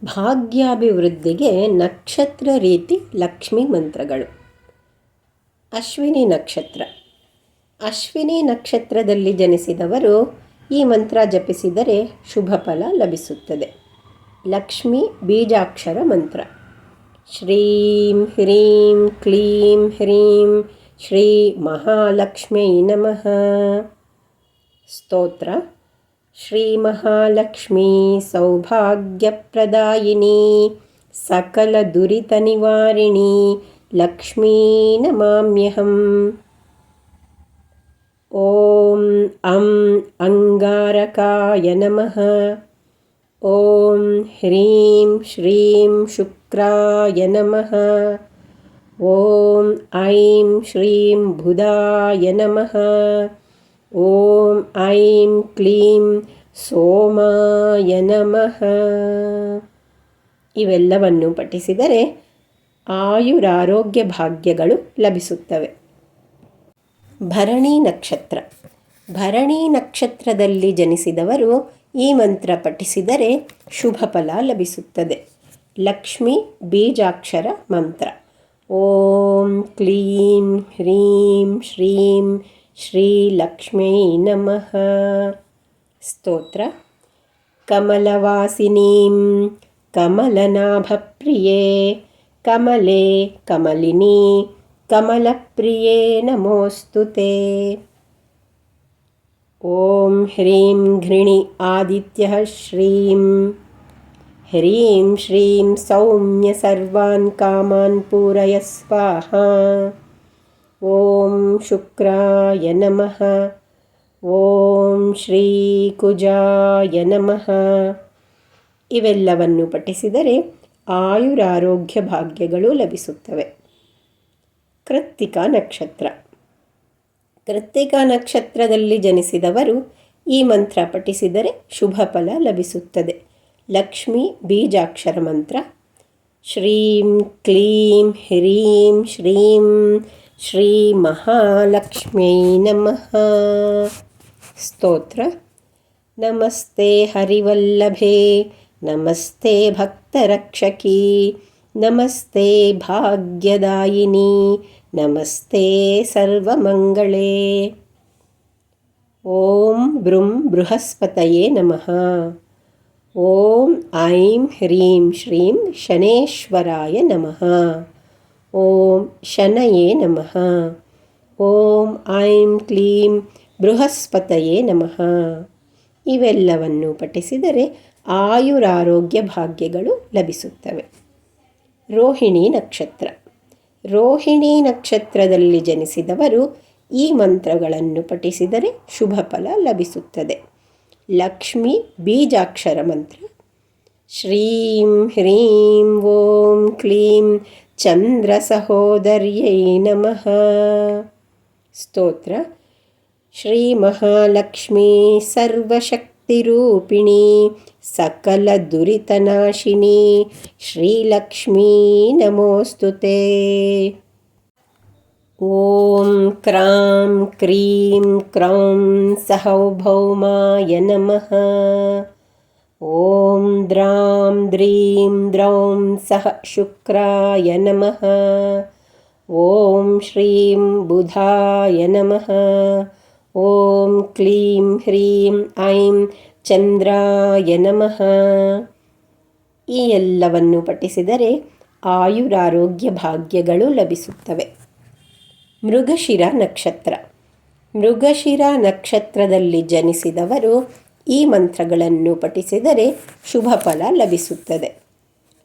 ಭಾಗ್ಯಾಭಿವೃದ್ಧಿಗೆ ನಕ್ಷತ್ರ ರೀತಿ ಲಕ್ಷ್ಮೀ ಮಂತ್ರಗಳು. ಅಶ್ವಿನಿ ನಕ್ಷತ್ರ. ಅಶ್ವಿನಿ ನಕ್ಷತ್ರದಲ್ಲಿ ಜನಿಸಿದವರು ಈ ಮಂತ್ರ ಜಪಿಸಿದರೆ ಶುಭ ಫಲ ಲಭಿಸುತ್ತದೆ. ಲಕ್ಷ್ಮಿ ಬೀಜಾಕ್ಷರ ಮಂತ್ರ. ಶ್ರೀಂ ಹ್ರೀಂ ಕ್ಲೀಂ ಹ್ರೀಂ ಶ್ರೀ ಮಹಾಲಕ್ಷ್ಮೀ ನಮಃ. ಸ್ತೋತ್ರ. ಶ್ರೀ ಮಹಾಲಕ್ಷ್ಮೀ ಸೌಭಾಗ್ಯಪ್ರದಾಯಿನಿ ಸಕಲ ದುರಿತ ನಿವಾರಿಣಿ ಲಕ್ಷ್ಮೀ ನಮಾಮ್ಯಹಂ. ಓಂ ಅಂ ಅಂಗಾರಕಾಯ ನಮಃ. ಓಂ ಹ್ರೀಂ ಶ್ರೀಂ ಶುಕ್ರಾಯ ನಮಃ. ಓಂ ಐಂ ಶ್ರೀಂ ಬುಧಾಯ ನಮಃ. ಓಂ ಐಂ ಕ್ಲೀಂ ಸೋಮಾಯ ನಮಃ. ಇವೆಲ್ಲವನ್ನು ಪಠಿಸಿದರೆ ಆಯುರಾರೋಗ್ಯ ಭಾಗ್ಯಗಳು ಲಭಿಸುತ್ತವೆ. ಭರಣಿ ನಕ್ಷತ್ರ. ಭರಣಿ ನಕ್ಷತ್ರದಲ್ಲಿ ಜನಿಸಿದವರು ಈ ಮಂತ್ರ ಪಠಿಸಿದರೆ ಶುಭ ಫಲ ಲಭಿಸುತ್ತದೆ. ಲಕ್ಷ್ಮಿ ಬೀಜಾಕ್ಷರ ಮಂತ್ರ. ಓಂ ಕ್ಲೀಂ ಹ್ರೀಂ ಶ್ರೀಂ ಶ್ರೀ ಲಕ್ಷ್ಮೀ ನಮಃ. ಸ್ತೋತ್ರ. ಕಮಲವಾಸಿನೀಂ ಕಮಲನಾಭಪ್ರಿಯೇ ಕಮಲೆ ಕಮಲಿನಿ ಕಮಲಪ್ರಿಯೇ ನಮೋಸ್ತುತೇ. ಓಂ ಹ್ರೀಂ ಘೃಣಿ ಆದಿತ್ಯಃ ಶ್ರೀಂ ಹ್ರೀಂ ಶ್ರೀಂ ಸೌಮ್ಯ ಸರ್ವಾನ್ ಕಾಮಾನ್ ಪೂರಯ ಸ್ವಾಹಾ. ಓಂ ಶುಕ್ರಾಯ ನಮಃ. ಓಂ ಶ್ರೀ ಕುಜಾಯ ನಮಃ. ಇವೆಲ್ಲವನ್ನು ಪಠಿಸಿದರೆ ಆಯುರಾರೋಗ್ಯ ಭಾಗ್ಯಗಳು ಲಭಿಸುತ್ತವೆ. ಕೃತ್ತಿಕಾ ನಕ್ಷತ್ರ. ಕೃತ್ತಿಕಾ ನಕ್ಷತ್ರದಲ್ಲಿ ಜನಿಸಿದವರು ಈ ಮಂತ್ರ ಪಠಿಸಿದರೆ ಶುಭ ಫಲ ಲಭಿಸುತ್ತದೆ. ಲಕ್ಷ್ಮಿ ಬೀಜಾಕ್ಷರ ಮಂತ್ರ. ಶ್ರೀಂ ಕ್ಲೀಂ ಹ್ರೀಂ ಶ್ರೀಂ ಶ್ರೀ ಮಹಾಲಕ್ಷ್ಮೀ ನಮಃ. ಸ್ತೋತ್ರ. ನಮಸ್ತೆ ಹರಿವಲ್ಲಭೆ ನಮಸ್ತೆ ಭಕ್ತರಕ್ಷಕಿ ನಮಸ್ತೆ ಭಾಗ್ಯದಾಯಿನಿ ನಮಸ್ತೆ ಸರ್ವಮಂಗಳೇ. ಓಂ ಬೃಂ ಬೃಹಸ್ಪತಯೇ ನಮಃ. ಓಂ ಐಂ ಹ್ರೀಂ ಶ್ರೀಂ ಶನೇಶ್ವರಾಯ ನಮಃ. ಓಂ ಶನಯೇ ನಮಃ. ಓಂ ಐಂ ಕ್ಲೀಂ ಬೃಹಸ್ಪತಯೇ ನಮಃ. ಇವೆಲ್ಲವನ್ನು ಪಠಿಸಿದರೆ ಆಯುರಾರೋಗ್ಯ ಭಾಗ್ಯಗಳು ಲಭಿಸುತ್ತವೆ. ರೋಹಿಣಿ ನಕ್ಷತ್ರ. ರೋಹಿಣಿ ನಕ್ಷತ್ರದಲ್ಲಿ ಜನಿಸಿದವರು ಈ ಮಂತ್ರಗಳನ್ನು ಪಠಿಸಿದರೆ ಶುಭ ಫಲ ಲಭಿಸುತ್ತದೆ. ಲಕ್ಷ್ಮಿ ಬೀಜಾಕ್ಷರ ಮಂತ್ರ. ಶ್ರೀಂ ಹ್ರೀಂ ಓಂ ಕ್ಲೀಂ ಚಂದ್ರ ಸಹೋದರ್ಯೈ ನಮಃ. ಸ್ತೋತ್ರ. ಶ್ರೀ ಮಹಾಲಕ್ಷ್ಮೀ ಸರ್ವಶಕ್ತಿರೂಪಿಣಿ ಸಕಲ ದುರಿತನಾಶಿನಿ ಶ್ರೀಲಕ್ಷ್ಮೀ ನಮೋಸ್ತುತೇ. ಓಂ ಕ್ರಾಂ ಕ್ರೀಂ ಕ್ರೌಂ ಸಹೌಭೌಮಾಯ ನಮಃ. ಓಂ ದ್ರಾಂ ದ್ರೀಂ ದ್ರೌಂ ಸಹ ಶುಕ್ರಾಯ ನಮಃ. ಓಂ ಶ್ರೀಂ ಬುಧಾಯ ನಮಃ. ಓಂ ಕ್ಲೀಂ ಹ್ರೀಂ ಐಂ ಚಂದ್ರಾಯ ನಮಃ. ಈ ಎಲ್ಲವನ್ನು ಪಠಿಸಿದರೆ ಆಯುರಾರೋಗ್ಯ ಭಾಗ್ಯಗಳು ಲಭಿಸುತ್ತವೆ. ಮೃಗಶಿರ ನಕ್ಷತ್ರ. ಮೃಗಶಿರ ನಕ್ಷತ್ರದಲ್ಲಿ ಜನಿಸಿದವರು ಈ ಮಂತ್ರಗಳನ್ನು ಪಠಿಸಿದರೆ ಶುಭ ಫಲ ಲಭಿಸುತ್ತದೆ.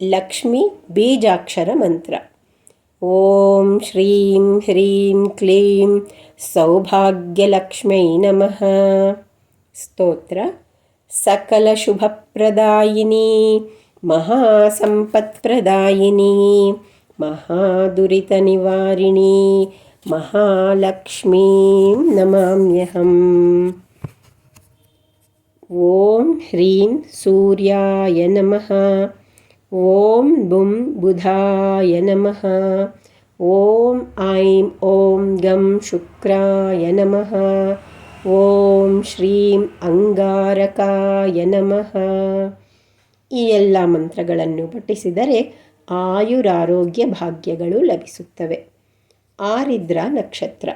ಲಕ್ಷ್ಮಿ ಬೀಜಾಕ್ಷರ ಮಂತ್ರ. ಓಂ ಶ್ರೀಂ ಹ್ರೀಂ ಕ್ಲೀಂ ಸೌಭಾಗ್ಯಲಕ್ಷ್ಮೈ ನಮಃ. ಸ್ತೋತ್ರ. ಸಕಲ ಶುಭಪ್ರದಾಯಿನಿ ಮಹಾಸಂಪತ್ಪ್ರದಾಯಿನಿ ಮಹಾದುರಿತ ನಿವಾರಿಣಿ ಮಹಾಲಕ್ಷ್ಮೀ ನಮಾಮ್ಯಹಂ. ಓಂ ಹ್ರೀಂ ಸೂರ್ಯಾಯ ನಮಃ. ಓಂ ಬುಂ ಬುಧಾಯ ನಮಃ. ಓಂ ಐಂ ಓಂ ಗಂ ಶುಕ್ರಾಯ ನಮಃ. ಓಂ ಶ್ರೀಂ ಅಂಗಾರಕಾಯ ನಮಃ. ಈ ಎಲ್ಲ ಮಂತ್ರಗಳನ್ನು ಪಠಿಸಿದರೆ ಆಯುರಾರೋಗ್ಯ ಭಾಗ್ಯಗಳು ಲಭಿಸುತ್ತವೆ. ಆರಿದ್ರ ನಕ್ಷತ್ರ.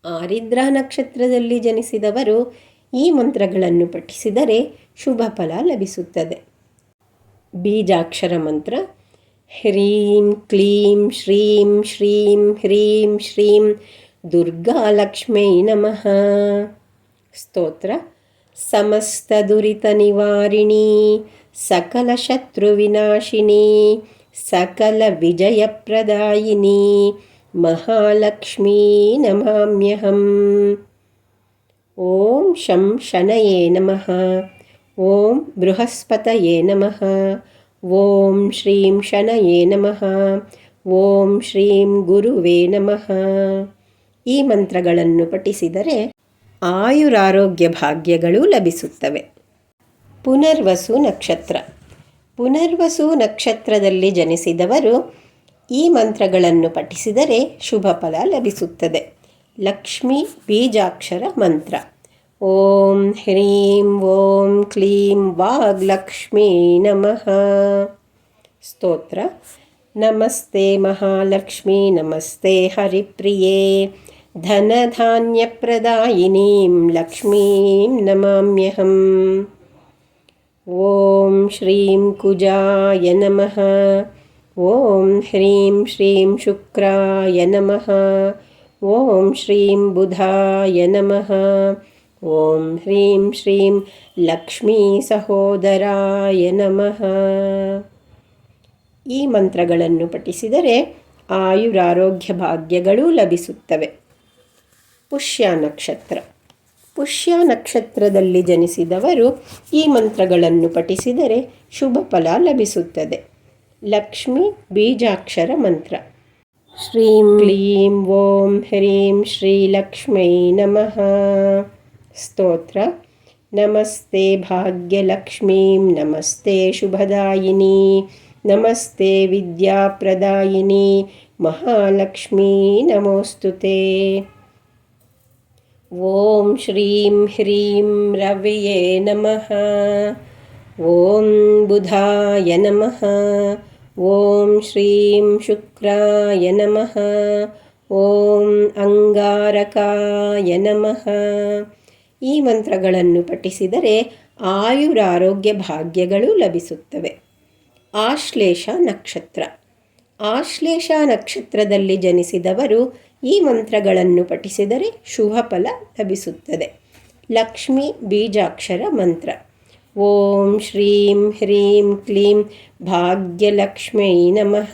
ಆರಿದ್ರ ನಕ್ಷತ್ರದಲ್ಲಿ ಜನಿಸಿದವರು ಈ ಮಂತ್ರಗಳನ್ನು ಪಠಿಸಿದರೆ ಶುಭ ಫಲ ಲಭಿಸುತ್ತದೆ. ಬೀಜಾಕ್ಷರ ಮಂತ್ರ: ಹ್ರೀಂ ಕ್ಲೀಂ ಶ್ರೀಂ ಶ್ರೀಂ ಹ್ರೀಂ ಶ್ರೀಂ ದುರ್ಗಾಲಕ್ಷ್ಮೈ ನಮಃ. ಸ್ತೋತ್ರ: ಸಮಸ್ತ ದುರಿತ ನಿವಾರಿಣಿ, ಸಕಲ ಶತ್ರು ವಿನಾಶಿನಿ, ಸಕಲ ವಿಜಯಪ್ರದಾಯಿನಿ, ಮಹಾಲಕ್ಷ್ಮೀ ನಮಾಮ್ಯಹಂ. ಓಂ ಶಂ ಶನಯೇ ನಮಃ. ಓಂ ಬೃಹಸ್ಪತಯೇ ನಮಃ. ಓಂ ಶ್ರೀಂ ಶನಯೇ ನಮಃ. ಓಂ ಶ್ರೀಂ ಗುರುವೇ ನಮಃ. ಈ ಮಂತ್ರಗಳನ್ನು ಪಠಿಸಿದರೆ ಆಯುರಾರೋಗ್ಯ ಭಾಗ್ಯಗಳು ಲಭಿಸುತ್ತವೆ. ಪುನರ್ವಸು ನಕ್ಷತ್ರ. ಪುನರ್ವಸು ನಕ್ಷತ್ರದಲ್ಲಿ ಜನಿಸಿದವರು ಈ ಮಂತ್ರಗಳನ್ನು ಪಠಿಸಿದರೆ ಶುಭ ಫಲ ಲಭಿಸುತ್ತದೆ. ಲಕ್ಷ್ಮೀ ಬೀಜಾಕ್ಷರ ಮಂತ್ರ: ಓಂ ಹ್ರೀಂ ಓಂ ಕ್ಲೀಂ ವಾಗ್ಲಕ್ಷ್ಮೀ ನಮಃ. ಸ್ತೋತ್ರ: ನಮಸ್ತೆ ಮಹಾಲಕ್ಷ್ಮೀ ನಮಸ್ತೆ ಹರಿಪ್ರಿಯೇ, ಧನಧಾನ್ಯಪ್ರದಾಯಿನೀಂ ಲಕ್ಷ್ಮೀಂ ನಮಾಮ್ಯಹಂ. ಓಂ ಶ್ರೀಂ ಕುಜಾಯ ನಮಃ. ಓಂ ಹ್ರೀಂ ಶ್ರೀಂ ಶುಕ್ರಾಯ ನಮಃ. ಓಂ ಶ್ರೀಂ ಬುಧಾಯ ನಮಃ. ಓಂ ಹ್ರೀಂ ಶ್ರೀಂ ಲಕ್ಷ್ಮೀ ಸಹೋದರಾಯ ನಮಃ. ಈ ಮಂತ್ರಗಳನ್ನು ಪಠಿಸಿದರೆ ಆಯುರಾರೋಗ್ಯ ಭಾಗ್ಯಗಳು ಲಭಿಸುತ್ತವೆ. ಪುಷ್ಯ ನಕ್ಷತ್ರ. ಪುಷ್ಯ ನಕ್ಷತ್ರದಲ್ಲಿ ಜನಿಸಿದವರು ಈ ಮಂತ್ರಗಳನ್ನು ಪಠಿಸಿದರೆ ಶುಭ ಫಲ ಲಭಿಸುತ್ತದೆ. ಲಕ್ಷ್ಮೀ ಬೀಜಾಕ್ಷರ ಮಂತ್ರ: ಶ್ರೀಂ ಕ್ಲೀಂ ಓಂ ಹ್ರೀಂ ಶ್ರೀಲಕ್ಷ್ಮೈ ನಮಃ. ಸ್ತೋತ್ರ: ನಮಸ್ತೆ ಭಾಗ್ಯಲಕ್ಷ್ಮೀಂ ನಮಸ್ತೆ ಶುಭದಾಯಿನಿ, ನಮಸ್ತೆ ವಿದ್ಯಾಪ್ರದಾಯಿನಿ, ಮಹಾಲಕ್ಷ್ಮೀ ನಮೋಸ್ತುತೆ. ಓಂ ಶ್ರೀಂ ಹ್ರೀಂ ರವಿಯೇ ನಮಃ. ಓಂ ಬುಧಾಯ ನಮಃ. ಓಂ ಶ್ರೀಂ ಶುಕ್ರಾಯ ನಮಃ. ಓಂ ಅಂಗಾರಕಾಯ ನಮಃ. ಈ ಮಂತ್ರಗಳನ್ನು ಪಠಿಸಿದರೆ ಆಯುರಾರೋಗ್ಯ ಭಾಗ್ಯಗಳು ಲಭಿಸುತ್ತವೆ. ಆಶ್ಲೇಷ ನಕ್ಷತ್ರ. ಆಶ್ಲೇಷ ನಕ್ಷತ್ರದಲ್ಲಿ ಜನಿಸಿದವರು ಈ ಮಂತ್ರಗಳನ್ನು ಪಠಿಸಿದರೆ ಶುಭ ಫಲ ಲಭಿಸುತ್ತದೆ. ಲಕ್ಷ್ಮೀ ಬೀಜಾಕ್ಷರ ಮಂತ್ರ: ಓಂ ಶ್ರೀಂ ಹ್ರೀಂ ಕ್ಲೀಂ ಭಾಗ್ಯಲಕ್ಷ್ಮೈ ನಮಃ.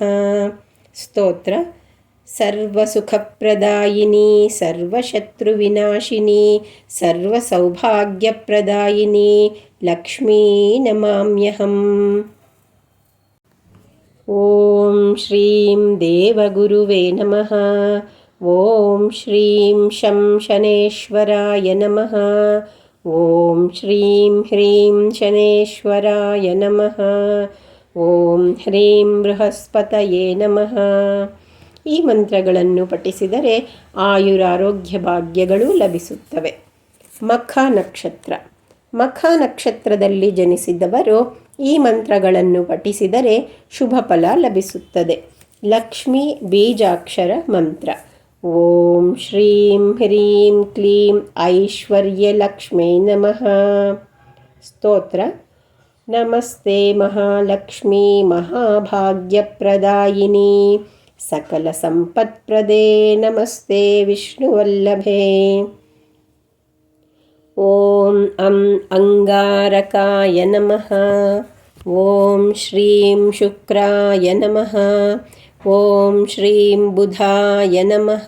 ಸ್ತೋತ್ರ: ಸರ್ವಸುಖಪ್ರದಾಯಿನಿ, ಸರ್ವಶತ್ರುವಿನಾಶಿನಿ, ಸರ್ವಸೌಭಾಗ್ಯಪ್ರದಾಯಿನಿ, ಲಕ್ಷ್ಮೀ ನಮಾಮ್ಯಹಂ. ಓಂ ಶ್ರೀಂ ದೇವಗುರುವೇ ನಮಃ. ಓಂ ಶ್ರೀಂ ಶಂ ಶನೇಶ್ವರಾಯ ನಮಃ. ಓಂ ಶ್ರೀಂ ಹ್ರೀಂ ಶನೇಶ್ವರಾಯ ನಮಃ. ಓಂ ಹ್ರೀಂ ಬೃಹಸ್ಪತಯೇ ನಮಃ. ಈ ಮಂತ್ರಗಳನ್ನು ಪಠಿಸಿದರೆ ಆಯುರಾರೋಗ್ಯ ಭಾಗ್ಯಗಳು ಲಭಿಸುತ್ತವೆ. ಮಖ ನಕ್ಷತ್ರ. ಮಖ ನಕ್ಷತ್ರದಲ್ಲಿ ಜನಿಸಿದವರು ಈ ಮಂತ್ರಗಳನ್ನು ಪಠಿಸಿದರೆ ಶುಭ ಫಲ ಲಭಿಸುತ್ತದೆ. ಲಕ್ಷ್ಮೀ ಬೀಜಾಕ್ಷರ ಮಂತ್ರ: ಓಂ ಶ್ರೀಂ ಹ್ರೀಂ ಕ್ಲೀಂ ಐಶ್ವರ್ಯಲಕ್ಷ್ಮೈ ನಮಃ. ಸ್ತೋತ್ರ: ನಮಸ್ತೆ ಮಹಾಲಕ್ಷ್ಮೀ ಮಹಾಭಾಗ್ಯಪ್ರದಾಯಿನಿ, ಸಕಲ ಸಂಪತ್ಪ್ರದೇ, ನಮಸ್ತೆ ವಿಷ್ಣುವಲ್ಲಭೆ. ಓಂ ಅಂಗಾರಕಾಯ ನಮಃ. ಓಂ ಶ್ರೀಂ ಶುಕ್ರಾಯ ನಮಃ. ಓಂ ಶ್ರೀಂ ಬುಧಾಯ ನಮಃ.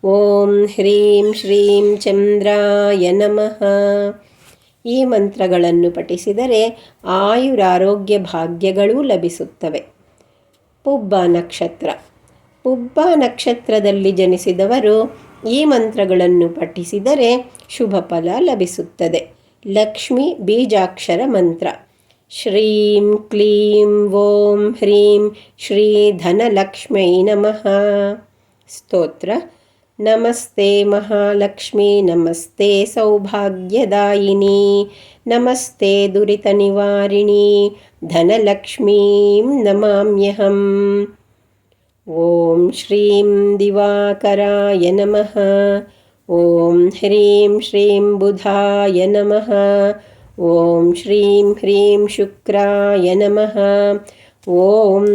ಓಂ ಹ್ರೀಂ ಶ್ರೀಂ ಚಂದ್ರಾಯ ನಮಃ. ಈ ಮಂತ್ರಗಳನ್ನು ಪಠಿಸಿದರೆ ಆಯುರಾರೋಗ್ಯ ಭಾಗ್ಯಗಳು ಲಭಿಸುತ್ತವೆ. ಪುಬ್ಬ ನಕ್ಷತ್ರ. ಪುಬ್ಬ ನಕ್ಷತ್ರದಲ್ಲಿ ಜನಿಸಿದವರು ಈ ಮಂತ್ರಗಳನ್ನು ಪಠಿಸಿದರೆ ಶುಭ ಫಲ ಲಭಿಸುತ್ತದೆ. ಲಕ್ಷ್ಮೀ ಬೀಜಾಕ್ಷರ ಮಂತ್ರ: ಶ್ರೀಂ ಕ್ಲೀಂ ಓಂ ಹ್ರೀಂ ಶ್ರೀ ಧನಲಕ್ಷ್ಮೈ ನಮಃ. ಸ್ತೋತ್ರ: ನಮಸ್ತೆ ಮಹಾಲಕ್ಷ್ಮಿ ನಮಸ್ತೆ ಸೌಭಾಗ್ಯದಾಯಿನಿ ನಮಸ್ತೆ ದುರಿತ ನಿವಾರಿಣಿ ಧನಲಕ್ಷ್ಮೀಂ ನಮಾಮ್ಯಹಂ. ಓಂ ಶ್ರೀಂ ದಿವಾಕರಾಯ ನಮಃ. ಓಂ ಹ್ರೀಂ ಶ್ರೀಂ ಬುಧಾಯ ನಮಃ. ಓಂ ಶ್ರೀಂ ಹ್ರೀಂ ಶುಕ್ರಾಯ ನಮಃ. ಓಂ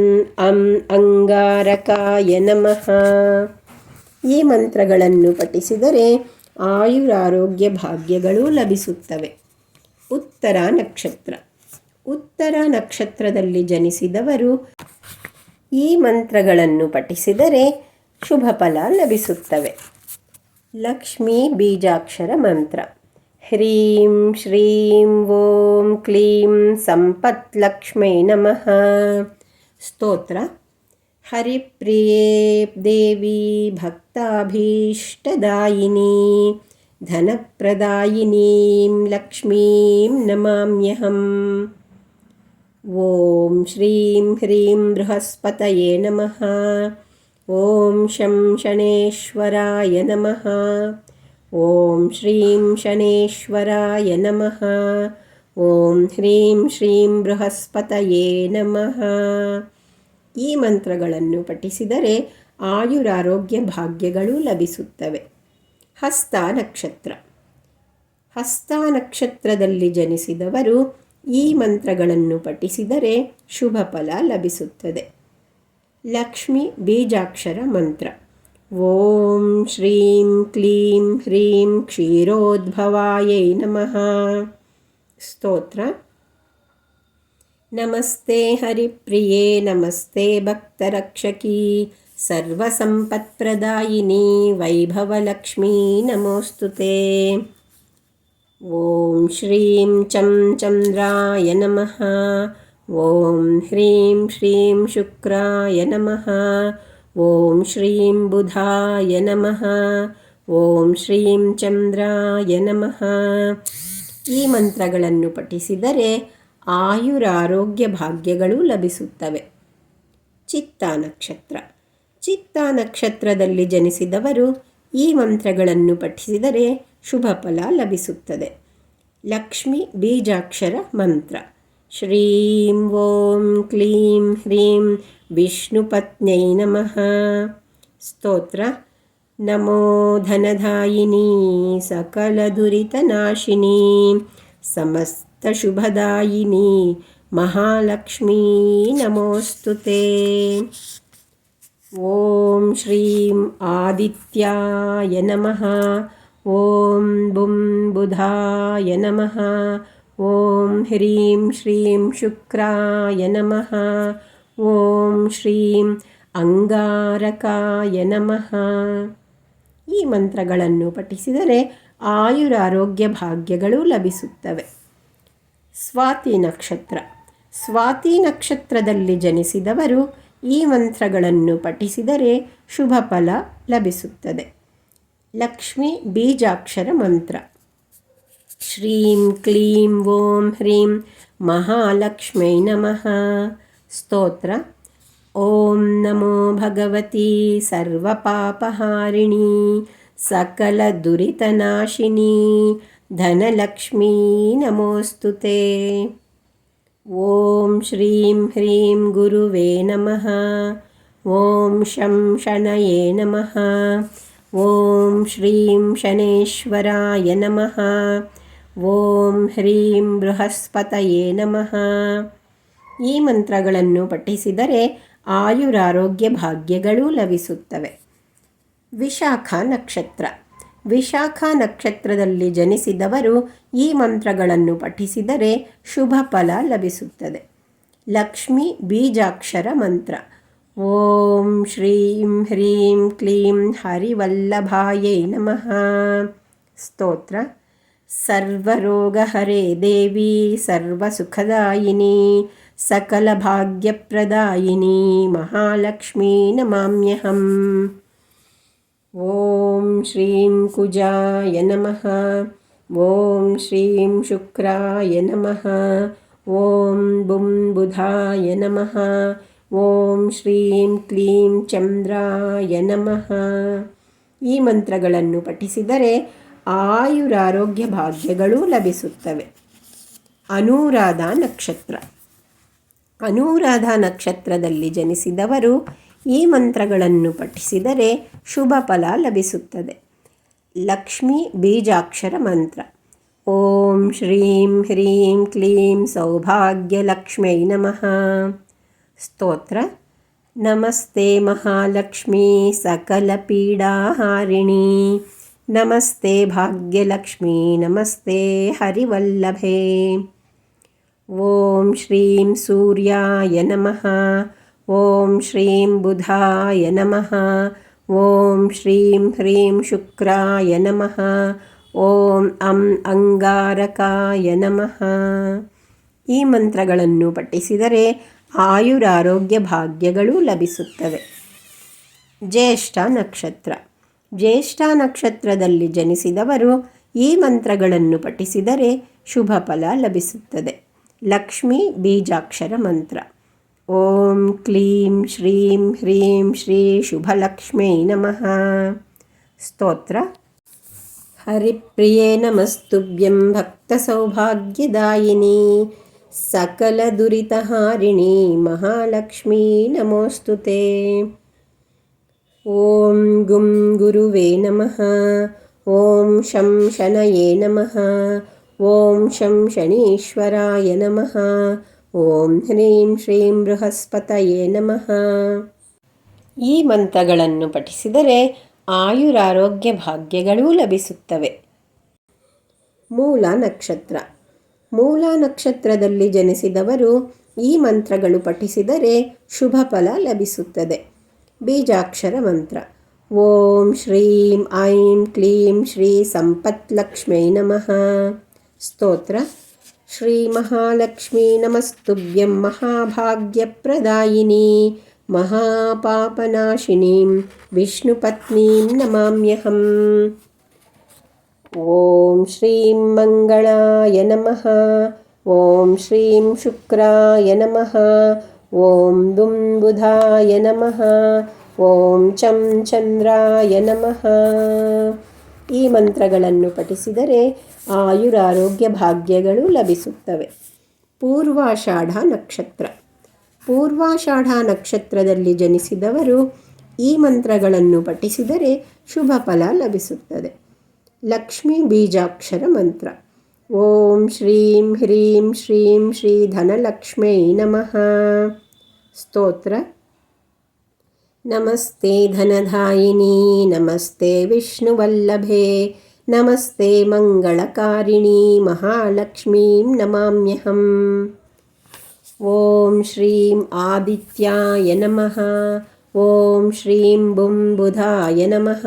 ಅಂಗಾರಕಾಯ ನಮಃ. ಈ ಮಂತ್ರಗಳನ್ನು ಪಠಿಸಿದರೆ ಆಯುರಾರೋಗ್ಯ ಭಾಗ್ಯಗಳು ಲಭಿಸುತ್ತವೆ. ಉತ್ತರ ನಕ್ಷತ್ರ. ಉತ್ತರ ನಕ್ಷತ್ರದಲ್ಲಿ ಜನಿಸಿದವರು ಈ ಮಂತ್ರಗಳನ್ನು ಪಠಿಸಿದರೆ ಶುಭ ಫಲ ಲಭಿಸುತ್ತವೆ. ಲಕ್ಷ್ಮೀ ಬೀಜಾಕ್ಷರ ಮಂತ್ರ. ಹ್ರೀಂ ಶ್ರೀಂ ಓಂ ಕ್ಲೀಂ ಸಂಪತ್ ಲಕ್ಷ್ಮೈ ನಮಃ. ಸ್ತೋತ್ರ. ಹರಿಪ್ರಿಯೇ ದೇವಿ ಭಕ್ತಾಭೀಷ್ಟದಾಯಿನಿ ಧನಪ್ರದಾಯಿನೀಂ ಲಕ್ಷ್ಮೀಂ ನಮಾಮ್ಯಹಂ. ಓಂ ಶ್ರೀಂ ಹ್ರೀಂ ಬೃಹಸ್ಪತಯೇ ನಮಃ. ಓಂ ಶಂ ಶನೇಶ್ವರಾಯ ನಮಃ. ಓಂ ಶ್ರೀಂ ಶನೇಶ್ವರಾಯ ನಮಃ. ಓಂ ಹ್ರೀಂ ಶ್ರೀಂ ಬೃಹಸ್ಪತಯೇ ನಮಃ. ಈ ಮಂತ್ರಗಳನ್ನು ಪಠಿಸಿದರೆ ಆಯುರಾರೋಗ್ಯ ಭಾಗ್ಯಗಳು ಲಭಿಸುತ್ತವೆ. ಹಸ್ತ ನಕ್ಷತ್ರ. ಹಸ್ತ ನಕ್ಷತ್ರದಲ್ಲಿ ಜನಿಸಿದವರು ಈ ಮಂತ್ರಗಳನ್ನು ಪಠಿಸಿದರೆ ಶುಭ ಫಲ ಲಭಿಸುತ್ತದೆ. ಲಕ್ಷ್ಮಿ ಬೀಜಾಕ್ಷರ ಮಂತ್ರ. ಓಂ ಶ್ರೀಂ ಕ್ಲೀಂ ಹ್ರೀಂ ಕ್ಷೀರೋದ್ಭವಾಯೈ ನಮಃ. ಸ್ತೋತ್ರ. ನಮಸ್ತೆ ಹರಿಪ್ರಿಯೇ ನಮಸ್ತೆ ಭಕ್ತರಕ್ಷಕಿ ಸರ್ವಸಂಪತ್ಪ್ರದಾಯಿನಿ ವೈಭವಲಕ್ಷ್ಮೀ ನಮೋಸ್ತುತೆ. ಓಂ ಶ್ರೀಂ ಚಂ ಚಂದ್ರಾಯ ನಮಃ. ಓಂ ಹ್ರೀಂ ಶ್ರೀಂ ಶುಕ್ರಾಯ ನಮಃ. ಓಂ ಶ್ರೀಂ ಬುಧಾಯ ನಮಃ. ಓಂ ಶ್ರೀಂ ಚಂದ್ರಾಯ ನಮಃ. ಈ ಮಂತ್ರಗಳನ್ನು ಪಠಿಸಿದರೆ ಆಯುರಾರೋಗ್ಯ ಭಾಗ್ಯಗಳು ಲಭಿಸುತ್ತವೆ. ಚಿತ್ತ ನಕ್ಷತ್ರ. ಚಿತ್ತ ನಕ್ಷತ್ರದಲ್ಲಿ ಜನಿಸಿದವರು ಈ ಮಂತ್ರಗಳನ್ನು ಪಠಿಸಿದರೆ ಶುಭ ಫಲ ಲಭಿಸುತ್ತದೆ. ಲಕ್ಷ್ಮಿ ಬೀಜಾಕ್ಷರ ಮಂತ್ರ. ಶ್ರೀಂ ಓಂ ಕ್ಲೀಂ ಹ್ರೀಂ ವಿಷ್ಣುಪತ್ನ್ಯೈ ನಮಃ. ಸ್ತೋತ್ರ. ನಮೋ ಧನದಾಯಿನಿ ಸಕಲದುರಿತನಾಶಿನಿ ಸಮಸ್ತಶುಭದಾಯಿನಿ ಮಹಾಲಕ್ಷ್ಮೀ ನಮೋಸ್ತುತೆ. ಓಂ ಶ್ರೀಂ ಆದಿತ್ಯಾಯ ನಮಃ. ಓಂ ಬುಂ ಬುಧಾಯ ನಮಃ. ಓಂ ಹ್ರೀಂ ಶ್ರೀಂ ಶುಕ್ರಾಯ ನಮಃ. ಓಂ ಶ್ರೀಂ ಅಂಗಾರಕಾಯ ನಮಃ. ಈ ಮಂತ್ರಗಳನ್ನು ಪಠಿಸಿದರೆ ಆಯುರಾರೋಗ್ಯ ಭಾಗ್ಯಗಳು ಲಭಿಸುತ್ತವೆ. ಸ್ವಾತಿ ನಕ್ಷತ್ರ. ಸ್ವಾತಿ ನಕ್ಷತ್ರದಲ್ಲಿ ಜನಿಸಿದವರು ಈ ಮಂತ್ರಗಳನ್ನು ಪಠಿಸಿದರೆ ಶುಭ ಫಲ ಲಭಿಸುತ್ತದೆ. ಲಕ್ಷ್ಮಿ ಬೀಜಾಕ್ಷರ ಮಂತ್ರ. ಶ್ರೀಂ ಕ್ಲೀಂ ಓಂ ಹ್ರೀಂ ಮಹಾಲಕ್ಷ್ಮೈ ನಮಃ. ಸ್ತೋತ್ರ. ಓಂ ನಮೋ ಭಗವತಿ ಸರ್ವಪಾಪಹಾರಿಣಿ ಸಕಲದುರಿತನಾಶಿನಿ ಧನಲಕ್ಷ್ಮೀ ನಮೋಸ್ತುತೆ. ಓಂ ಶ್ರೀಂ ಹ್ರೀಂ ಗುರುವೇ ನಮಃ. ಓಂ ಶಂ ಶನಯೇ ನಮಃ. ಓಂ ಶ್ರೀಂ ಶನೇಶ್ವರಾಯ ನಮಃ. ಓಂ ಹ್ರೀಂ ಬೃಹಸ್ಪತಯೇ ನಮಃ. ಈ ಮಂತ್ರಗಳನ್ನು ಪಠಿಸಿದರೆ ಆಯುರಾರೋಗ್ಯ ಭಾಗ್ಯಗಳು ಲಭಿಸುತ್ತವೆ. ವಿಶಾಖ ನಕ್ಷತ್ರ. ವಿಶಾಖ ನಕ್ಷತ್ರದಲ್ಲಿ ಜನಿಸಿದವರು ಈ ಮಂತ್ರಗಳನ್ನು ಪಠಿಸಿದರೆ ಶುಭ ಫಲ ಲಭಿಸುತ್ತದೆ. ಲಕ್ಷ್ಮಿ ಬೀಜಾಕ್ಷರ ಮಂತ್ರ. ಓಂ ಶ್ರೀಂ ಹ್ರೀಂ ಕ್ಲೀಂ ಹರಿವಲ್ಲಭಾಯೈ ನಮಃ. ಸ್ತೋತ್ರ. ಸರ್ವರೋಗಹರೇ ದೇವಿ ಸರ್ವಸುಖದಾಯಿನಿ ಸಕಲಭಾಗ್ಯಪ್ರದಾಯಿನಿ ಮಹಾಲಕ್ಷ್ಮೀ ನಮಾಮ್ಯಹಂ. ಓಂ ಶ್ರೀಂ ಕುಜಾಯ ನಮಃ. ಓಂ ಶ್ರೀಂ ಶುಕ್ರಾಯ ನಮಃ. ಓಂ ಬುಂ ಬುಧಾಯ ನಮಃ. ಓಂ ಶ್ರೀಂ ಕ್ಲೀಂ ಚಂದ್ರಾಯ ನಮಃ. ಈ ಮಂತ್ರಗಳನ್ನು ಪಠಿಸಿದರೆ ಆಯುರಾರೋಗ್ಯ ಭಾಗ್ಯಗಳೂ ಲಭಿಸುತ್ತವೆ. ಅನುರಾಧ ನಕ್ಷತ್ರ. ಅನುರಾಧ ನಕ್ಷತ್ರದಲ್ಲಿ ಜನಿಸಿದವರು ಈ ಮಂತ್ರಗಳನ್ನು ಪಠಿಸಿದರೆ ಶುಭ ಫಲ ಲಭಿಸುತ್ತದೆ. ಲಕ್ಷ್ಮೀ ಬೀಜಾಕ್ಷರ ಮಂತ್ರ. ಓಂ ಶ್ರೀಂ ಹ್ರೀಂ ಕ್ಲೀಂ ಸೌಭಾಗ್ಯಲಕ್ಷ್ಮೈ ನಮಃ. ಸ್ತೋತ್ರ. ನಮಸ್ತೆ ಮಹಾಲಕ್ಷ್ಮೀ ಸಕಲಪೀಡಾಹಾರಿಣಿ. ನಮಸ್ತೆ ಭಾಗ್ಯಲಕ್ಷ್ಮೀ ನಮಸ್ತೆ ಹರಿವಲ್ಲಭೆ. ಓಂ ಶ್ರೀಂ ಸೂರ್ಯಾಯ ನಮಃ. ಓಂ ಶ್ರೀಂ ಬುಧಾಯ ನಮಃ. ಓಂ ಶ್ರೀಂ ಹ್ರೀಂ ಶುಕ್ರಾಯ ನಮಃ. ಓಂ ಅಂಗಾರಕಾಯ ನಮಃ. ಈ ಮಂತ್ರಗಳನ್ನು ಪಠಿಸಿದರೆ ಆಯುರಾರೋಗ್ಯ ಭಾಗ್ಯಗಳು ಲಭಿಸುತ್ತವೆ. ಜ್ಯೇಷ್ಠ ನಕ್ಷತ್ರ. ಜ್ಯೇಷ್ಠ ನಕ್ಷತ್ರದಲ್ಲಿ ಜನಿಸಿದವರು ಈ ಮಂತ್ರಗಳನ್ನು ಪಠಿಸಿದರೆ ಶುಭ ಫಲ ಲಭಿಸುತ್ತದೆ. ಲಕ್ಷ್ಮೀ ಬೀಜಾಕ್ಷರ ಮಂತ್ರ. ಓಂ ಕ್ಲೀಂ ಶ್ರೀಂ ಹ್ರೀಂ ಶ್ರೀ ಶುಭಲಕ್ಷ್ಮೈ ನಮಃ. ಸ್ತೋತ್ರ. ಹರಿಪ್ರಿಯೇ ನಮಸ್ತುಭ್ಯಂ ಭಕ್ತಸೌಭಾಗ್ಯದಾಯಿನಿ ಸಕಲದುರಿತಹಾರಿಣಿ ಮಹಾಲಕ್ಷ್ಮೀ ನಮೋಸ್ತುತೆ. ಓಂ ಗುಂ ಗುರುವೇ ನಮಃ. ಓಂ ಶಂ ಶನಯೇ ನಮಃ. ಓಂ ಶಂ ಶನೀಶ್ವರಾಯ ನಮಃ. ಓಂ ಹ್ರೀಂ ಶ್ರೀಂ ಬೃಹಸ್ಪತಯೇ ನಮಃ. ಈ ಮಂತ್ರಗಳನ್ನು ಪಠಿಸಿದರೆ ಆಯುರಾರೋಗ್ಯ ಭಾಗ್ಯಗಳೂ ಲಭಿಸುತ್ತವೆ. ಮೂಲ ನಕ್ಷತ್ರ. ಮೂಲ ನಕ್ಷತ್ರದಲ್ಲಿ ಜನಿಸಿದವರು ಈ ಮಂತ್ರಗಳು ಪಠಿಸಿದರೆ ಶುಭ ಫಲ ಲಭಿಸುತ್ತದೆ. ಬೀಜಾಕ್ಷರ ಮಂತ್ರ. ಓಂ ಶ್ರೀಂ ಐಂ ಕ್ಲೀಂ ಶ್ರೀ ಸಂಪತ್ಲಕ್ಷ್ಮೈ ನಮಃ. ಸ್ತೋತ್ರ. ಶ್ರೀ ಮಹಾಲಕ್ಷ್ಮೀ ನಮಸ್ತುಭ್ಯಂ ಮಹಾಭಾಗ್ಯಪ್ರದಾಯಿನಿ ಮಹಾಪಾಪನಾಶಿನೀಂ ವಿಷ್ಣುಪತ್ನೀಂ ನಮಾಮ್ಯಹಂ. ಓಂ ಶ್ರೀಂ ಮಂಗಳಾಯ ನಮಃ. ಓಂ ಶ್ರೀಂ ಶುಕ್ರಾಯ ನಮಃ. ಓಂ ದುಂ ಬುಧಾಯ ನಮಃ. ಓಂ ಚಂ ಚಂದ್ರಾಯ ನಮಃ. ಈ ಮಂತ್ರಗಳನ್ನು ಪಠಿಸಿದರೆ ಆಯುರಾರೋಗ್ಯ ಭಾಗ್ಯಗಳು ಲಭಿಸುತ್ತವೆ. ಪೂರ್ವಾಷಾಢ ನಕ್ಷತ್ರ. ಪೂರ್ವಾಷಾಢ ನಕ್ಷತ್ರದಲ್ಲಿ ಜನಿಸಿದವರು ಈ ಮಂತ್ರಗಳನ್ನು ಪಠಿಸಿದರೆ ಶುಭ ಫಲ ಲಭಿಸುತ್ತದೆ. ಲಕ್ಷ್ಮೀ ಬೀಜಾಕ್ಷರ ಮಂತ್ರ. ಓಂ ಶ್ರೀಂ ಹ್ರೀಂ ಶ್ರೀಂ ಶ್ರೀ ಧನಲಕ್ಷ್ಮೈ ನಮಃ. ಸ್ತೋತ್ರ. ನಮಸ್ತೆ ಧನಧಾಯಿನಿ ನಮಸ್ತೆ ವಿಷ್ಣುವಲ್ಲಭೆ ನಮಸ್ತೆ ಮಂಗಳಕಾರಿಣಿ ಮಹಾಲಕ್ಷ್ಮೀಂ ನಮಾಮ್ಯಹಂ. ಓಂ ಶ್ರೀಂ ಆದಿತ್ಯಾಯ ನಮಃ. ಓಂ ಶ್ರೀಂ ಬುಂ ಬುಧಾಯ ನಮಃ.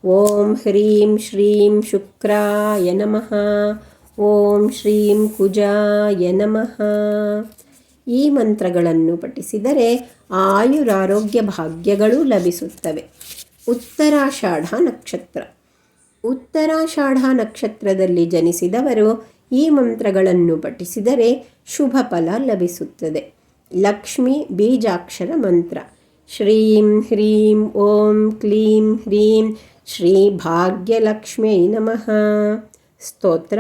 ಓಂ ಹ್ರೀಂ ಶ್ರೀಂ ಶುಕ್ರಾಯ ನಮಃ. ಓಂ ಶ್ರೀಂ ಕುಜಾಯ ನಮಃ. ಈ ಮಂತ್ರಗಳನ್ನು ಪಠಿಸಿದರೆ ಆಯುರಾರೋಗ್ಯ ಭಾಗ್ಯಗಳು ಲಭಿಸುತ್ತವೆ. ಉತ್ತರಾಷಾಢ ನಕ್ಷತ್ರ. ಉತ್ತರಾಷಾಢ ನಕ್ಷತ್ರದಲ್ಲಿ ಜನಿಸಿದವರು ಈ ಮಂತ್ರಗಳನ್ನು ಪಠಿಸಿದರೆ ಶುಭ ಫಲ ಲಭಿಸುತ್ತದೆ. ಲಕ್ಷ್ಮೀ ಬೀಜಾಕ್ಷರ ಮಂತ್ರ. ಶ್ರೀಂ ಹ್ರೀಂ ಓಂ ಕ್ಲೀಂ ಹ್ರೀಂ ಶ್ರೀ ಭಾಗ್ಯಲಕ್ಷ್ಮೈ ನಮಃ. ಸ್ತೋತ್ರ.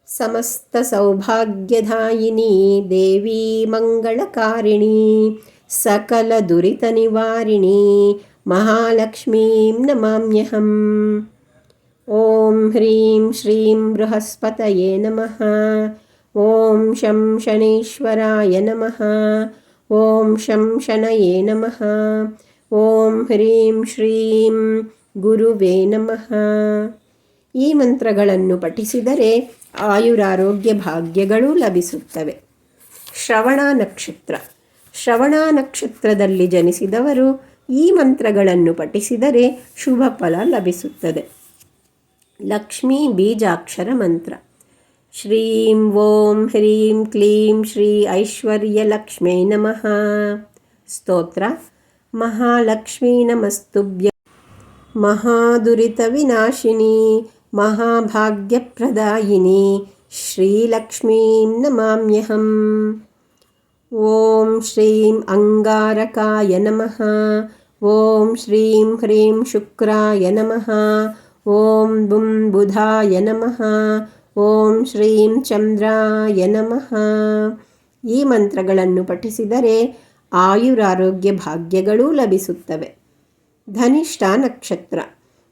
ಸಮಸ್ತ ಸೌಭಾಗ್ಯದಾಯಿನಿ ದೇವಿ ಮಂಗಳಕಾರಿಣಿ ಸಕಲ ದುರಿತ ನಿವಾರಿಣಿ ಮಹಾಲಕ್ಷ್ಮೀಂ ನಮಾಮ್ಯಹಂ. ಓಂ ಹ್ರೀಂ ಶ್ರೀಂ ಬೃಹಸ್ಪತಯೇ ನಮಃ. ಓಂ ಶಂ ಶನೀಶ್ವರಾಯ ನಮಃ. ಓಂ ಶಂ ಶನಯೇ ನಮಃ. ಓಂ ಹ್ರೀಂ ಶ್ರೀಂ ಗುರುವೇ ನಮಃ. ಈ ಮಂತ್ರಗಳನ್ನು ಪಠಿಸಿದರೆ ಆಯುರಾರೋಗ್ಯ ಭಾಗ್ಯಗಳು ಲಭಿಸುತ್ತವೆ. ಶ್ರವಣ ನಕ್ಷತ್ರ. ಶ್ರವಣ ನಕ್ಷತ್ರದಲ್ಲಿ ಜನಿಸಿದವರು ಈ ಮಂತ್ರಗಳನ್ನು ಪಠಿಸಿದರೆ ಶುಭ ಫಲ ಲಭಿಸುತ್ತದೆ. ಲಕ್ಷ್ಮೀ ಬೀಜಾಕ್ಷರ ಮಂತ್ರ. ಶ್ರೀಂ ಓಂ ಹ್ರೀಂ ಕ್ಲೀಂ ಶ್ರೀ ಐಶ್ವರ್ಯಲಕ್ಷ್ಮೈ ನಮಃ. ಸ್ತೋತ್ರ. ಮಹಾಲಕ್ಷ್ಮೀ ನಮಸ್ತುಭ್ಯಂ ಮಹಾದುರಿತ ವಿನಾಶಿನಿ ಮಹಾಭಾಗ್ಯಪ್ರದಾಯಿನಿ ಶ್ರೀಲಕ್ಷ್ಮೀಂ ನಮಾಮ್ಯಹಂ. ಓಂ ಶ್ರೀಂ ಅಂಗಾರಕಾಯ ನಮಃ. ಓಂ ಶ್ರೀಂ ಹ್ರೀಂ ಶುಕ್ರಾಯ ನಮಃ. ಓಂ ಬುಂ ಬುಧಾಯ ನಮಃ. ಓಂ ಶ್ರೀಂ ಚಂದ್ರಾಯ ನಮಃ. ಈ ಮಂತ್ರಗಳನ್ನು ಪಠಿಸಿದರೆ ಆಯುರಾರೋಗ್ಯ ಭಾಗ್ಯಗಳೂ ಲಭಿಸುತ್ತವೆ. ಧನಿಷ್ಠಾ ನಕ್ಷತ್ರ.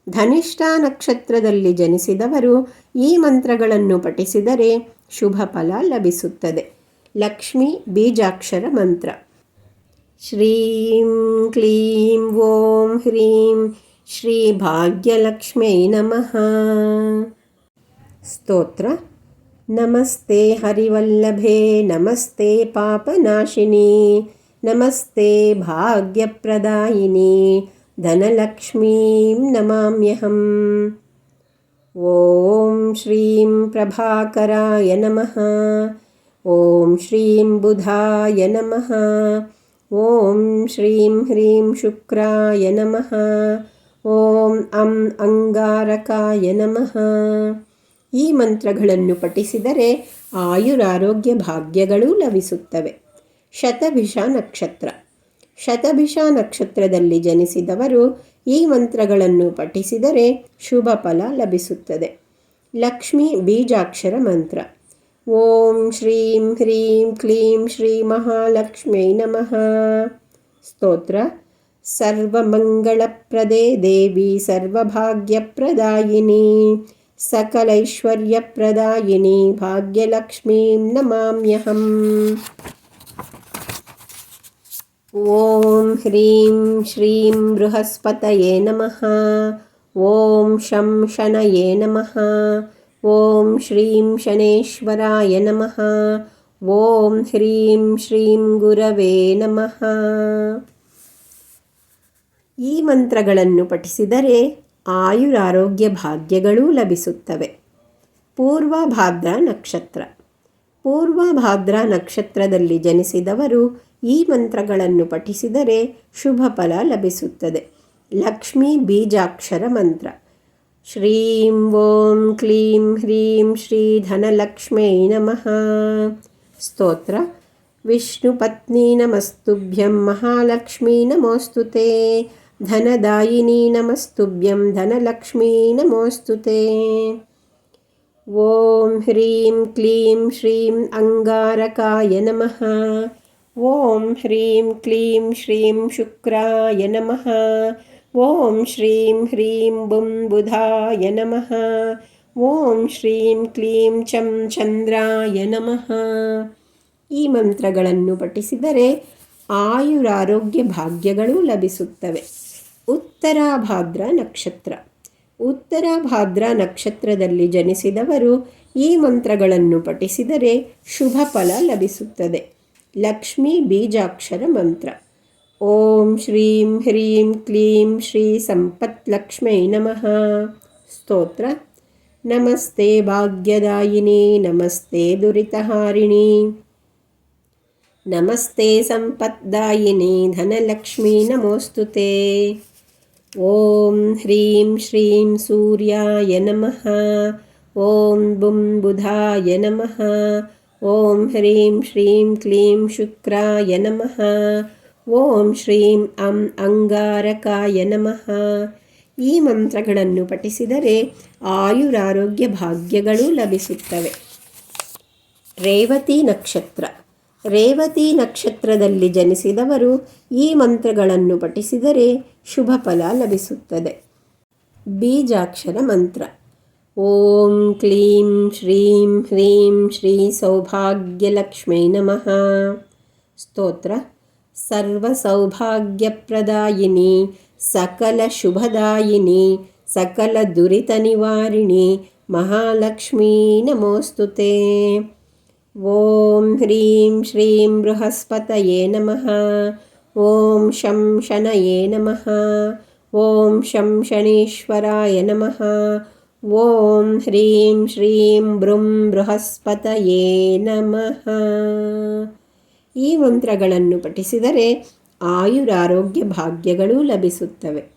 ಧನಿಷ್ಠಾ ನಕ್ಷತ್ರದಲ್ಲಿ ಜನಿಸಿದವರು ಈ ಮಂತ್ರಗಳನ್ನು ಪಠಿಸಿದರೆ ಶುಭ ಫಲ ಲಭಿಸುತ್ತದೆ. ಲಕ್ಷ್ಮೀ ಬೀಜಾಕ್ಷರ ಮಂತ್ರ. ಶ್ರೀಂ ಕ್ಲೀಂ ಓಂ ಹ್ರೀಂ ಶ್ರೀ ಭಾಗ್ಯಲಕ್ಷ್ಮೈ ನಮಃ. ಸ್ತೋತ್ರ. ನಮಸ್ತೆ ಹರಿವಲ್ಲಭೆ ನಮಸ್ತೆ ಪಾಪನಾಶಿನಿ ನಮಸ್ತೆ ಭಾಗ್ಯಪ್ರದಾಯಿನಿ ಧನಲಕ್ಷ್ಮೀಂ ನಮಾಮ್ಯಹಂ. ಓಂ ಶ್ರೀಂ ಪ್ರಭಾಕರಾಯ ನಮಃ. ಓಂ ಶ್ರೀಂ ಬುಧಾಯ ನಮಃ. ಓಂ ಶ್ರೀಂ ಹ್ರೀಂ ಶುಕ್ರಾಯ ನಮಃ. ಓಂ ಅಂಗಾರಕಾಯ ನಮಃ. ಈ ಮಂತ್ರಗಳನ್ನು ಪಠಿಸಿದರೆ ಆಯುರಾರೋಗ್ಯ ಭಾಗ್ಯಗಳೂ ಲಭಿಸುತ್ತವೆ. ಶತಭಿಷ ನಕ್ಷತ್ರ. ಶತಭಿಷ ನಕ್ಷತ್ರದಲ್ಲಿ ಜನಿಸಿದವರು ಈ ಮಂತ್ರಗಳನ್ನು ಪಠಿಸಿದರೆ ಶುಭ ಫಲ ಲಭಿಸುತ್ತದೆ. ಲಕ್ಷ್ಮೀ ಬೀಜಾಕ್ಷರ ಮಂತ್ರ. ಓಂ ಶ್ರೀಂ ಹ್ರೀಂ ಕ್ಲೀಂ ಶ್ರೀ ಮಹಾಲಕ್ಷ್ಮ್ಯೈ ನಮಃ. ಸ್ತೋತ್ರ. ಸರ್ವಮಂಗಳಪ್ರದೇ ದೇವಿ ಸರ್ವಭಾಗ್ಯಪ್ರದಾಯಿನಿ ಸಕಲೈಶ್ವರ್ಯಪ್ರದಾಯಿನಿ ಭಾಗ್ಯಲಕ್ಷ್ಮೀಂ ನಮಾಮ್ಯಹಂ. ಓಂ ಹ್ರೀಂ ಶ್ರೀಂ ಬೃಹಸ್ಪತಯೇ ನಮಃ. ಓಂ ಶಂ ಶನಯೇ ನಮಃ. ಓಂ ಶ್ರೀಂ ಶನೇಶ್ವರಾಯ ನಮಃ. ಓಂ ಹ್ರೀಂ ಶ್ರೀಂ ಗುರವೇ ನಮಃ. ಈ ಮಂತ್ರಗಳನ್ನು ಪಠಿಸಿದರೆ ಆಯುರಾರೋಗ್ಯ ಭಾಗ್ಯಗಳೂ ಲಭಿಸುತ್ತವೆ. ಪೂರ್ವಭಾದ್ರ ನಕ್ಷತ್ರ. ಪೂರ್ವಭಾದ್ರ ನಕ್ಷತ್ರದಲ್ಲಿ ಜನಿಸಿದವರು ಈ ಮಂತ್ರಗಳನ್ನು ಪಠಿಸಿದರೆ ಶುಭ ಫಲ ಲಭಿಸುತ್ತದೆ. ಲಕ್ಷ್ಮೀ ಬೀಜಾಕ್ಷರ ಮಂತ್ರ. ಶ್ರೀಂ ಓಂ ಕ್ಲೀಂ ಹ್ರೀಂ ಶ್ರೀ ಧನಲಕ್ಷ್ಮೈ ನಮಃ. ಸ್ತೋತ್ರ. ವಿಷ್ಣುಪತ್ನಿ ನಮಸ್ತುಭ್ಯಂ ಮಹಾಲಕ್ಷ್ಮೀ ನಮೋಸ್ತುತೆ ಧನದಾಯಿನಿ ನಮಸ್ತುಭ್ಯಂ ಧನಲಕ್ಷ್ಮೀ ನಮೋಸ್ತುತೆ. ಓಂ ಹ್ರೀಂ ಕ್ಲೀಂ ಶ್ರೀಂ ಅಂಗಾರಕಾಯ ನಮಃ. ಓಂ ಹ್ರೀಂ ಕ್ಲೀಂ ಶ್ರೀಂ ಶುಕ್ರಾಯ ನಮಃ. ಓಂ ಶ್ರೀಂ ಹ್ರೀಂ ಬುಂ ಬುಧಾಯ ನಮಃ. ಓಂ ಶ್ರೀಂ ಕ್ಲೀಂ ಚಂ ಚಂದ್ರಾಯ ನಮಃ. ಈ ಮಂತ್ರಗಳನ್ನು ಪಠಿಸಿದರೆ ಆಯುರಾರೋಗ್ಯ ಭಾಗ್ಯಗಳೂ ಲಭಿಸುತ್ತವೆ. ಉತ್ತರಾಭಾದ್ರ ನಕ್ಷತ್ರ. ಉತ್ತರಾಭಾದ್ರ ನಕ್ಷತ್ರದಲ್ಲಿ ಜನಿಸಿದವರು ಈ ಮಂತ್ರಗಳನ್ನು ಪಠಿಸಿದರೆ ಶುಭ ಫಲ ಲಭಿಸುತ್ತದೆ. ಲಕ್ಷ್ಮೀ ಬೀಜಾಕ್ಷರ ಮಂತ್ರ. ಓಂ ಶ್ರೀಂ ಹ್ರೀಂ ಕ್ಲೀಂ ಶ್ರೀ ಸಂಪತ್ಲಕ್ಷ್ಮೈ ನಮಃ. ಸ್ತೋತ್ರ. ನಮಸ್ತೆ ಭಾಗ್ಯದಾಯಿನಿ ನಮಸ್ತೆ ದುರಿತಹಾರಿಣಿ ನಮಸ್ತೆ ಸಂಪದ್ದಾಯಿನಿ ಧನಲಕ್ಷ್ಮೀ ನಮೋಸ್ತುತೆ. ಓಂ ಹ್ರೀಂ ಶ್ರೀಂ ಸೂರ್ಯಾಯ ನಮಃ. ಓಂ ಬುಂ ಬುಧಾಯ ನಮಃ. ಓಂ ಹ್ರೀಂ ಶ್ರೀಂ ಕ್ಲೀಂ ಶುಕ್ರಾಯ ನಮಃ. ಓಂ ಶ್ರೀಂ ಅಂಗಾರಕಾಯ ನಮಃ. ಈ ಮಂತ್ರಗಳನ್ನು ಪಠಿಸಿದರೆ ಆಯುರಾರೋಗ್ಯ ಭಾಗ್ಯಗಳೂ ಲಭಿಸುತ್ತವೆ. ರೇವತಿ ನಕ್ಷತ್ರ. ರೇವತಿ ನಕ್ಷತ್ರದಲ್ಲಿ ಜನಿಸಿದವರು ಈ ಮಂತ್ರಗಳನ್ನು ಪಠಿಸಿದರೆ ಶುಭ ಫಲ ಲಭಿಸುತ್ತದೆ. ಬೀಜಾಕ್ಷರ ಮಂತ್ರ. ಓಂ ಕ್ಲೀಂ ಶ್ರೀಂ ಹ್ರೀಂ ಶ್ರೀ ಸೌಭಾಗ್ಯಲಕ್ಷ್ಮೈ ನಮಃ. ಸ್ತೋತ್ರ. ಸರ್ವಸೌಭಾಗ್ಯಪ್ರದಾಯಿನಿ ಸಕಲಶುಭದಾಯಿನಿ ಸಕಲದುರಿತನಿವಾರಿಣಿ ಮಹಾಲಕ್ಷ್ಮೀ ನಮೋಸ್ತುತೆ. ಓಂ ಹ್ರೀಂ ಶ್ರೀಂ ಬೃಹಸ್ಪತಯೇ ನಮಃ. ಓಂ ಶಂ ಶನಯೇ ನಮಃ. ಓಂ ಶಂ ಶನೇಶ್ವರಾಯ ನಮಃ. ಓಂ ಹ್ರೀಂ ಶ್ರೀಂ ಬೃಂ ಬೃಹಸ್ಪತಯೇ ನಮಃ. ಈ ಮಂತ್ರಗಳನ್ನು ಪಠಿಸಿದರೆ ಆಯುರಾರೋಗ್ಯ ಭಾಗ್ಯಗಳೂ ಲಭಿಸುತ್ತವೆ.